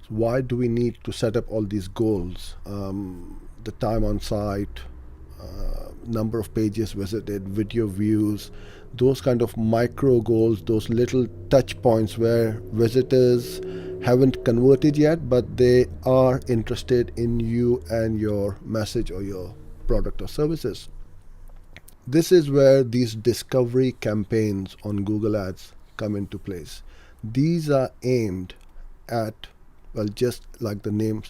Why do we need to set up all these goals? The time on site, number of pages visited, video views, those kind of micro goals, those little touch points where visitors haven't converted yet, but they are interested in you and your message or your product or services. This is where these discovery campaigns on Google Ads come into place. These are aimed at, well, just like the name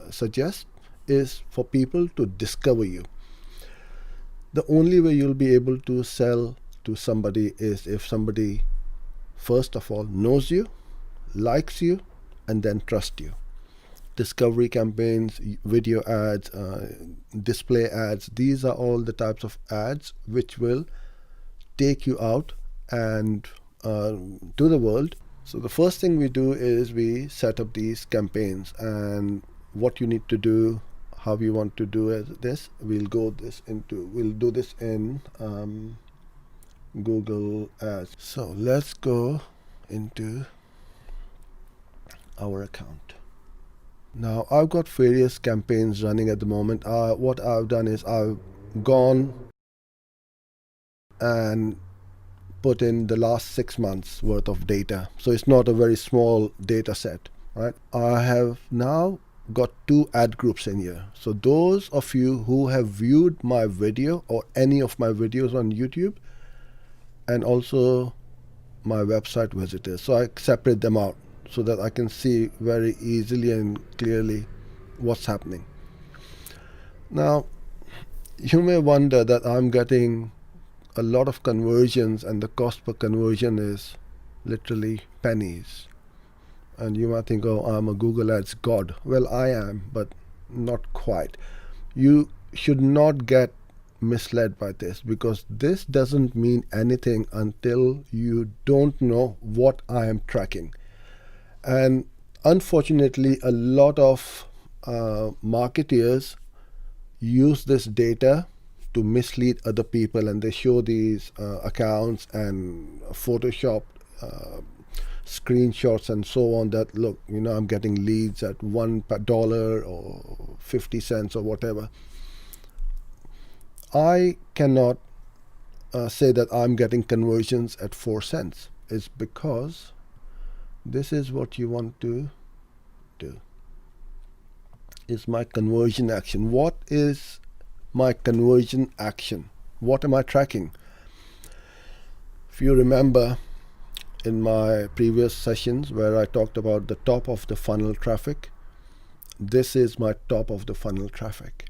suggests, is for people to discover you. The only way you'll be able to sell to somebody is if somebody, first of all, knows you, likes you, and then trusts you. Discovery campaigns, video ads, display ads, these are all the types of ads which will take you out and to the world. So the first thing we do is we set up these campaigns, and what you need to do, how you want to do this, we'll do this in Google Ads. So let's go into our account. Now I've got various campaigns running at the moment. What I've done is I've gone and put in the last 6 months worth of data. So it's not a very small data set, right? I have now got 2 ad groups in here. So those of you who have viewed my video or any of my videos on YouTube, and also my website visitors. So I separate them out so that I can see very easily and clearly what's happening. Now, you may wonder that I'm getting a lot of conversions and the cost per conversion is literally pennies. And you might think, oh, I'm a Google Ads god. Well, I am, but not quite. You should not get misled by this, because this doesn't mean anything until you don't know what I am tracking. And unfortunately, a lot of marketeers use this data to mislead other people, and they show these accounts and Photoshop screenshots and so on that, look, I'm getting leads at $1 or 50 cents or whatever. I cannot say that I'm getting conversions at 4 cents. It's because this is what you want to do. Is my conversion action. What is my conversion action? What am I tracking? If you remember in my previous sessions where I talked about the top of the funnel traffic, this is my top of the funnel traffic.